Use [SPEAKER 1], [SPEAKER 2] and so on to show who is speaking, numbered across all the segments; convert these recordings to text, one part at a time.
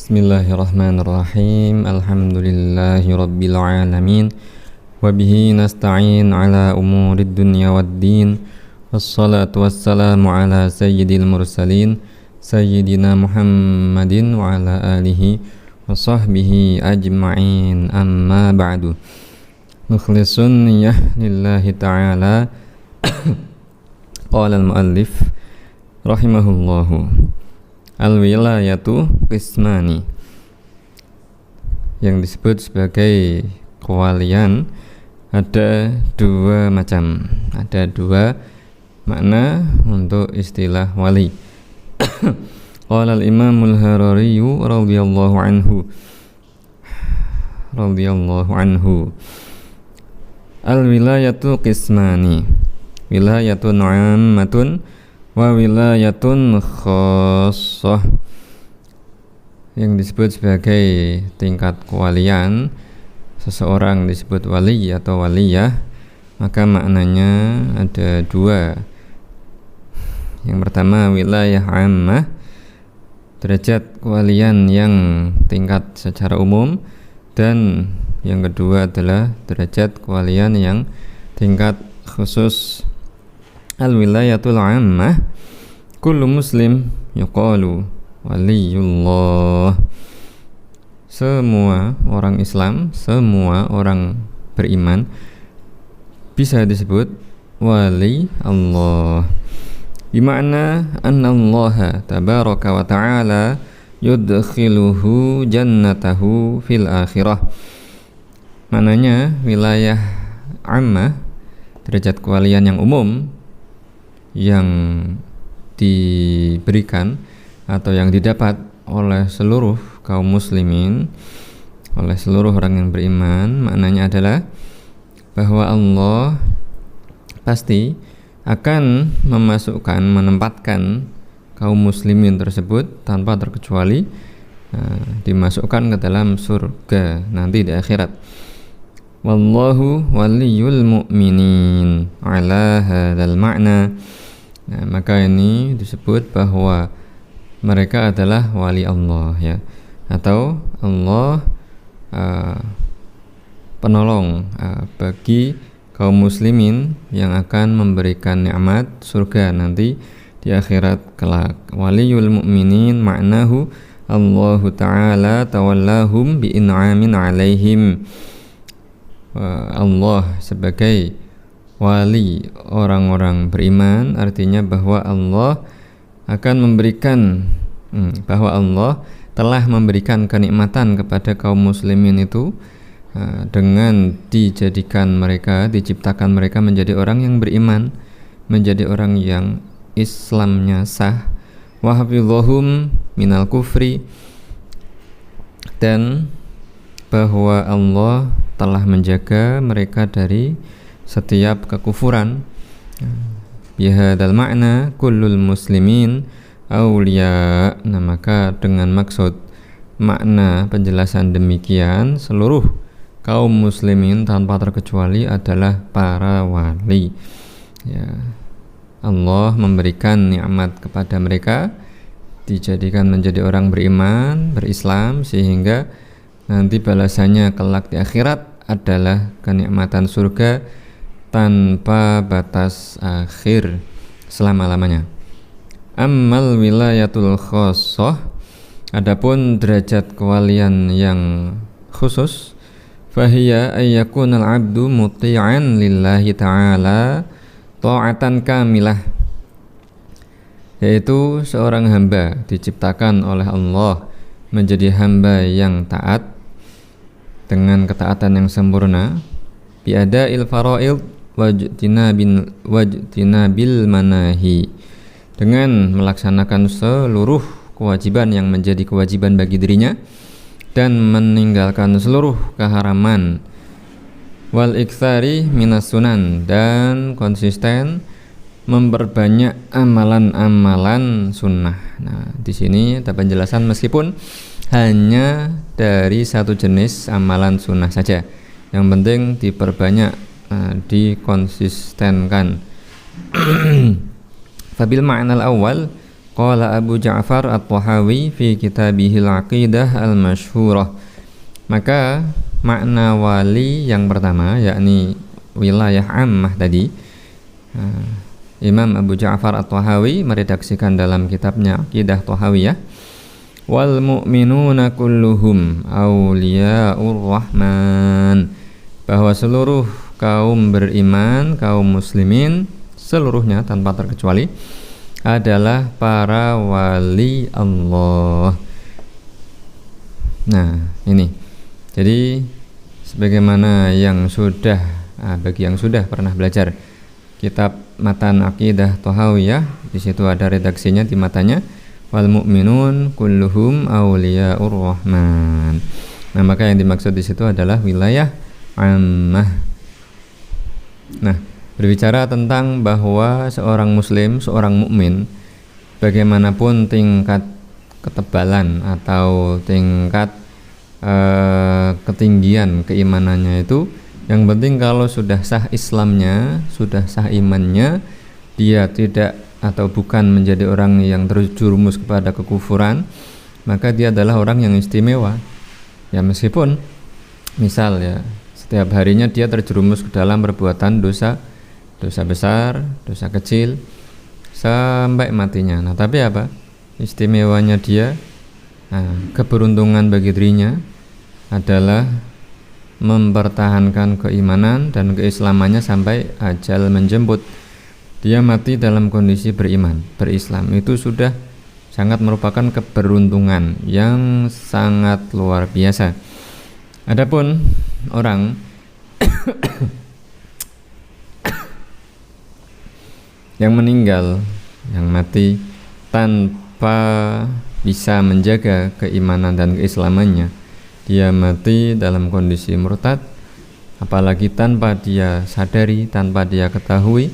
[SPEAKER 1] Bismillahirrahmanirrahim. Alhamdulillahi rabbil alamin. Wa bihi nasta'in ala umurid dunya waddin. Wassalatu wassalamu ala sayyidil mursalin sayyidina Muhammadin wa ala alihi wa sahbihi ajma'in. Amma ba'du. Mukhlisun niyyah lillahi ta'ala. Qala al-muallif rahimahullahu, al-wilayatu qismani, yang disebut sebagai kewalian ada dua macam, ada dua makna untuk istilah wali. Qala al-Imam al-Harari radhiyallahu anhu, al-wilayatu qismani, wilayatun 'ammatun wa wilayatun khassah. Yang disebut sebagai tingkat kewalian, seseorang disebut wali atau waliyah, maka maknanya ada dua. Yang pertama wilayah ammah, derajat kewalian yang tingkat secara umum, dan yang kedua adalah derajat kewalian yang tingkat khusus. Al-wilayatul ammah, kullu muslim yuqalu waliyullah. Semua orang Islam, semua orang beriman bisa disebut wali Allah. Bimakna anna Allah tabaraka wa ta'ala yudkhiluhu jannatahu fil akhirah. Maknanya wilayah ammah, derajat kewalian yang umum, yang diberikan atau yang didapat oleh seluruh kaum muslimin, oleh seluruh orang yang beriman, maknanya adalah bahwa Allah pasti akan memasukkan, menempatkan kaum muslimin tersebut tanpa terkecuali, dimasukkan ke dalam surga nanti di akhirat. Wallahu waliyul mu'minin ala hadzal ma'na. Nah, maka ini disebut bahwa mereka adalah wali Allah, ya, atau Allah penolong bagi kaum muslimin yang akan memberikan nikmat surga nanti di akhirat kelak. Waliyul mu'minin ma'nahu Allahu ta'ala tawallahum bi in'amin 'alaihim. Allah sebagai wali orang-orang beriman artinya bahwa Allah akan memberikan, bahwa Allah telah memberikan kenikmatan kepada kaum muslimin itu dengan dijadikan mereka, diciptakan mereka menjadi orang yang beriman, menjadi orang yang Islamnya sah. Wa hafizahum minal kufri, dan bahwa Allah telah menjaga mereka dari setiap kekufuran. Bihadal makna kullul muslimin awliya. Nah, maka dengan maksud makna penjelasan demikian, seluruh kaum muslimin tanpa terkecuali adalah para wali, ya. Allah memberikan nikmat kepada mereka, dijadikan menjadi orang beriman, berislam, sehingga nanti balasannya kelak di akhirat adalah kenikmatan surga tanpa batas akhir selama-lamanya. Ammal wilayatul khassah, adapun derajat kewalian yang khusus, fahiya ayyakunal abdu muti'an lillahi ta'ala ta'atan kamilah, yaitu seorang hamba diciptakan oleh Allah menjadi hamba yang taat dengan ketaatan yang sempurna, biada'il fara'id wajtinabil manahi, dengan melaksanakan seluruh kewajiban yang menjadi kewajiban bagi dirinya dan meninggalkan seluruh keharaman, wal iktsari minas sunan, dan konsisten memperbanyak amalan-amalan sunnah. Nah, di sini ada penjelasan meskipun hanya dari satu jenis amalan sunnah saja, yang penting diperbanyak, dikonsistenkan. Fabil ma'nal awal Qala Abu Ja'far At-Tahawi fi kitabihil Aqidah Al-Masyhurah. Maka makna wali yang pertama yakni wilayah ammah tadi, Imam Abu Ja'far At-Tahawi meredaksikan dalam kitabnya Aqidah Tahawiyah, wal mu'minuna kulluhum awliya'ur rahman, bahwa seluruh kaum beriman, kaum muslimin seluruhnya tanpa terkecuali adalah para wali Allah. Nah, ini. Jadi sebagaimana yang sudah bagi yang sudah pernah belajar kitab Matan Aqidah Tahawiyah, di situ ada redaksinya di matanya, wal mu'minun kulluhum awliya'ur rahman. Nah, maka yang dimaksud di situ adalah wilayah ammah. Nah, berbicara tentang bahwa seorang muslim, seorang mukmin, bagaimanapun tingkat ketebalan atau tingkat ketinggian keimanannya itu, yang penting kalau sudah sah Islamnya, sudah sah imannya, dia tidak atau bukan menjadi orang yang terjerumus kepada kekufuran, maka dia adalah orang yang istimewa. Ya, meskipun misal ya setiap harinya dia terjerumus ke dalam perbuatan dosa besar, dosa kecil sampai matinya. Nah, tapi apa? Istimewanya dia, keberuntungan bagi dirinya adalah mempertahankan keimanan dan keislamannya sampai ajal menjemput. Dia mati dalam kondisi beriman, berislam. Itu sudah sangat merupakan keberuntungan yang sangat luar biasa. Adapun orang yang meninggal, yang mati tanpa bisa menjaga keimanan dan keislamannya, dia mati dalam kondisi murtad, apalagi tanpa dia sadari, tanpa dia ketahui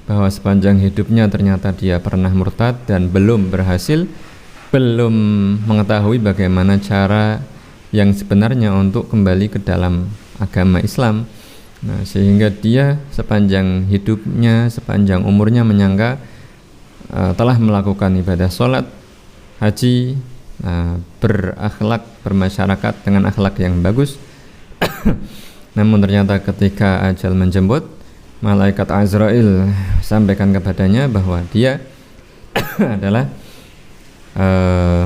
[SPEAKER 1] bahwa sepanjang hidupnya ternyata dia pernah murtad dan belum berhasil, belum mengetahui bagaimana cara yang sebenarnya untuk kembali ke dalam agama Islam. Nah, sehingga dia sepanjang hidupnya, sepanjang umurnya menyangka telah melakukan ibadah sholat, haji, berakhlak, bermasyarakat dengan akhlak yang bagus. Namun ternyata ketika ajal menjemput, malaikat Azrail sampaikan kepadanya bahwa dia adalah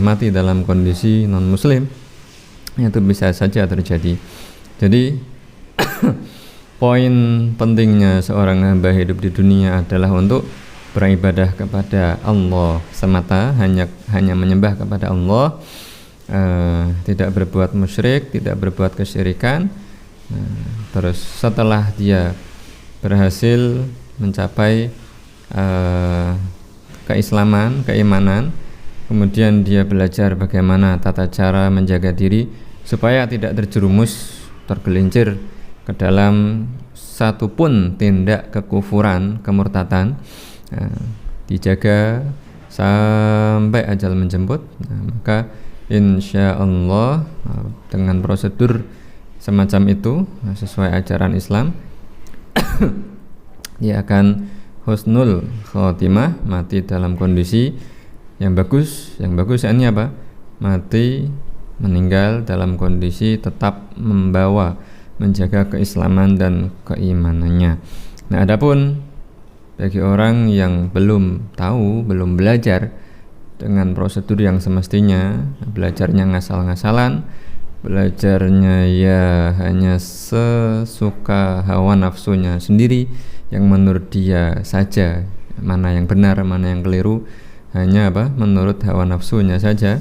[SPEAKER 1] mati dalam kondisi non muslim. Itu bisa saja terjadi. Jadi poin pentingnya seorang hamba hidup di dunia adalah untuk beribadah kepada Allah semata, hanya menyembah kepada Allah, tidak berbuat musyrik, tidak berbuat kesyirikan. Terus setelah dia berhasil mencapai keislaman, keimanan, kemudian dia belajar bagaimana tata cara menjaga diri supaya tidak terjerumus, tergelincir ke dalam satupun tindak kekufuran, kemurtatan. Dijaga sampai ajal menjemput. Maka insya Allah dengan prosedur semacam itu, sesuai ajaran Islam, dia akan husnul khotimah, mati dalam kondisi yang bagus. Yang bagus ini apa? Mati, meninggal dalam kondisi tetap membawa, menjaga keislaman dan keimanannya. Nah, adapun bagi orang yang belum tahu, belum belajar dengan prosedur yang semestinya, belajarnya ngasal-ngasalan, belajarnya ya hanya sesuka hawa nafsunya sendiri, yang menurut dia saja mana yang benar, mana yang keliru, hanya menurut hawa nafsunya saja.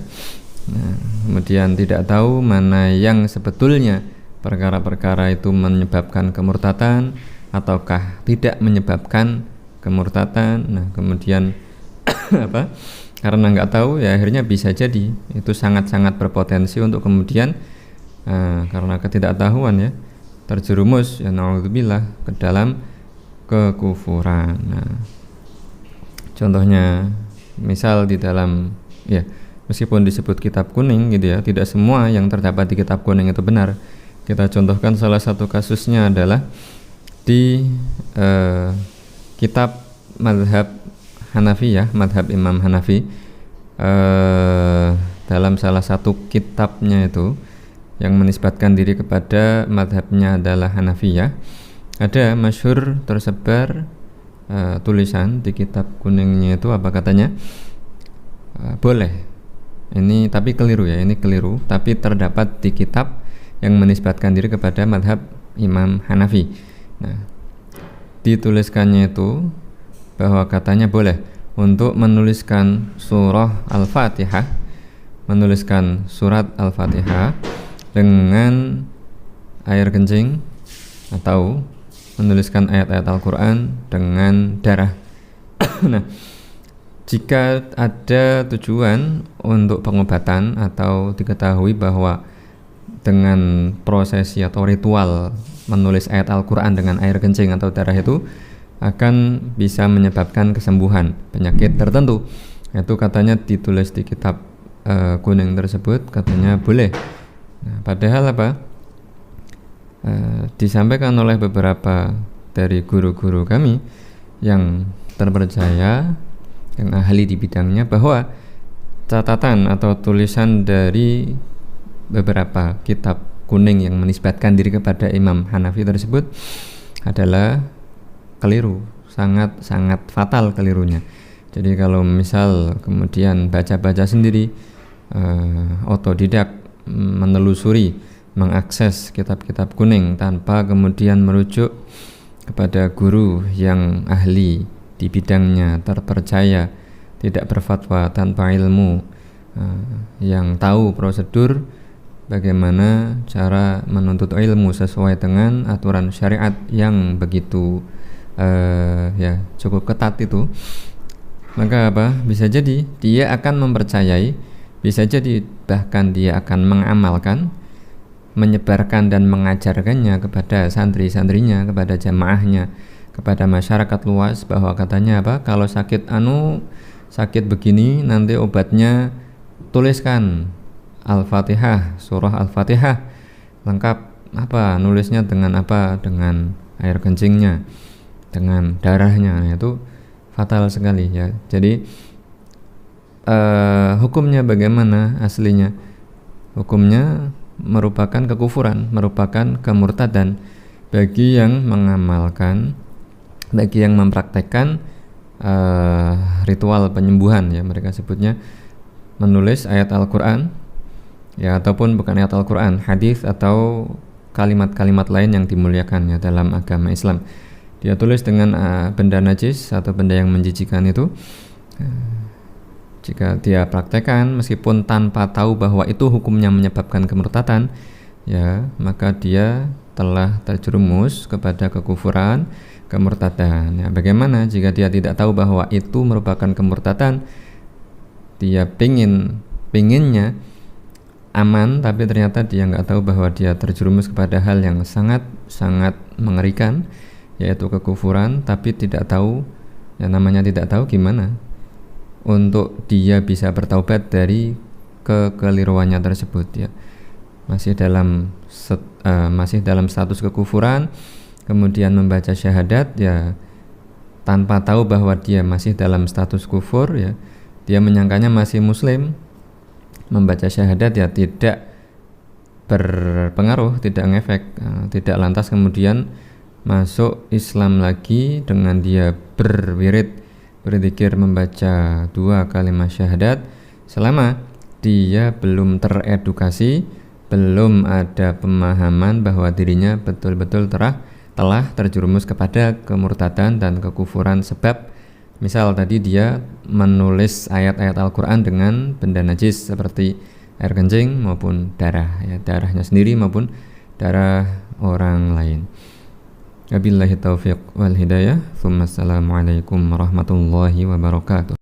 [SPEAKER 1] Nah, kemudian tidak tahu mana yang sebetulnya perkara-perkara itu menyebabkan kemurtatan ataukah tidak menyebabkan kemurtatan. Nah, kemudian karena nggak tahu, ya akhirnya bisa jadi itu sangat-sangat berpotensi untuk kemudian karena ketidaktahuan ya terjerumus, ya naudzubillah, ke dalam kekufuran. Nah, contohnya misal di dalam, ya meskipun disebut kitab kuning gitu ya, tidak semua yang terdapat di kitab kuning itu benar. Kita contohkan salah satu kasusnya adalah di kitab madhab Hanafi ya, madhab Imam Hanafi, dalam salah satu kitabnya itu yang menisbatkan diri kepada madhabnya adalah Hanafiyah, ada masyhur tersebar tulisan di kitab kuningnya itu apa katanya, boleh, ini tapi keliru ya, ini keliru, tapi terdapat di kitab yang menisbatkan diri kepada madhab Imam Hanafi. Nah, dituliskannya itu bahwa katanya boleh untuk menuliskan surah Al-Fatihah, menuliskan surat Al-Fatihah dengan air kencing atau menuliskan ayat-ayat Al-Quran dengan darah. Nah, jika ada tujuan untuk pengobatan atau diketahui bahwa dengan prosesi atau ritual menulis ayat Al-Quran dengan air kencing atau darah itu akan bisa menyebabkan kesembuhan penyakit tertentu, itu katanya ditulis di kitab kuning tersebut, katanya boleh. Nah, padahal apa? Disampaikan oleh beberapa dari guru-guru kami yang terpercaya, yang ahli di bidangnya, bahwa catatan atau tulisan dari beberapa kitab kuning yang menisbatkan diri kepada Imam Hanafi tersebut adalah keliru, sangat fatal kelirunya. Jadi kalau misal kemudian baca-baca sendiri, otodidak menelusuri, mengakses kitab-kitab kuning tanpa kemudian merujuk kepada guru yang ahli di bidangnya, terpercaya, tidak berfatwa, tanpa ilmu, yang tahu prosedur bagaimana cara menuntut ilmu sesuai dengan aturan syariat yang begitu cukup ketat itu, maka apa? Bisa jadi dia akan mempercayai, bisa jadi bahkan dia akan mengamalkan, menyebarkan dan mengajarkannya kepada santri-santrinya, kepada jamaahnya, kepada masyarakat luas, bahwa katanya apa? Kalau sakit begini nanti obatnya tuliskan Al-Fatihah, surah Al-Fatihah lengkap, apa nulisnya dengan apa? Dengan air kencingnya, dengan darahnya. Nah, itu fatal sekali ya. Jadi hukumnya bagaimana aslinya? Hukumnya merupakan kekufuran, merupakan kemurtadan bagi yang mengamalkan, bagi yang mempraktekkan ritual penyembuhan ya, mereka sebutnya menulis ayat Al-Quran ya, ataupun bukan ayat Al-Quran, hadis atau kalimat-kalimat lain yang dimuliakan ya dalam agama Islam. Dia tulis dengan benda najis atau benda yang menjijikan itu, jika dia praktekkan meskipun tanpa tahu bahwa itu hukumnya menyebabkan kemurtadan ya, maka dia telah terjerumus kepada kekufuran, kemurtadan ya. Bagaimana jika dia tidak tahu bahwa itu merupakan kemurtadan, dia pinginnya aman, tapi ternyata dia nggak tahu bahwa dia terjerumus kepada hal yang sangat mengerikan, yaitu kekufuran, tapi tidak tahu, yang namanya tidak tahu gimana untuk dia bisa bertaubat dari kekeliruannya tersebut ya. Masih dalam status kekufuran, kemudian membaca syahadat ya tanpa tahu bahwa dia masih dalam status kufur ya, dia menyangkanya masih muslim, membaca syahadat ya tidak berpengaruh, tidak ngefek, tidak lantas kemudian masuk Islam lagi dengan dia berwirid, berzikir, membaca 2 kalimat syahadat, selama dia belum teredukasi, belum ada pemahaman bahwa dirinya betul-betul telah terjerumus kepada kemurtadan dan kekufuran. Sebab misal tadi dia menulis ayat-ayat Al-Quran dengan benda najis seperti air kencing maupun darah ya, darahnya sendiri maupun darah orang lain. Wabillahi taufiq wal hidayah. Assalamualaikum warahmatullahi wabarakatuh.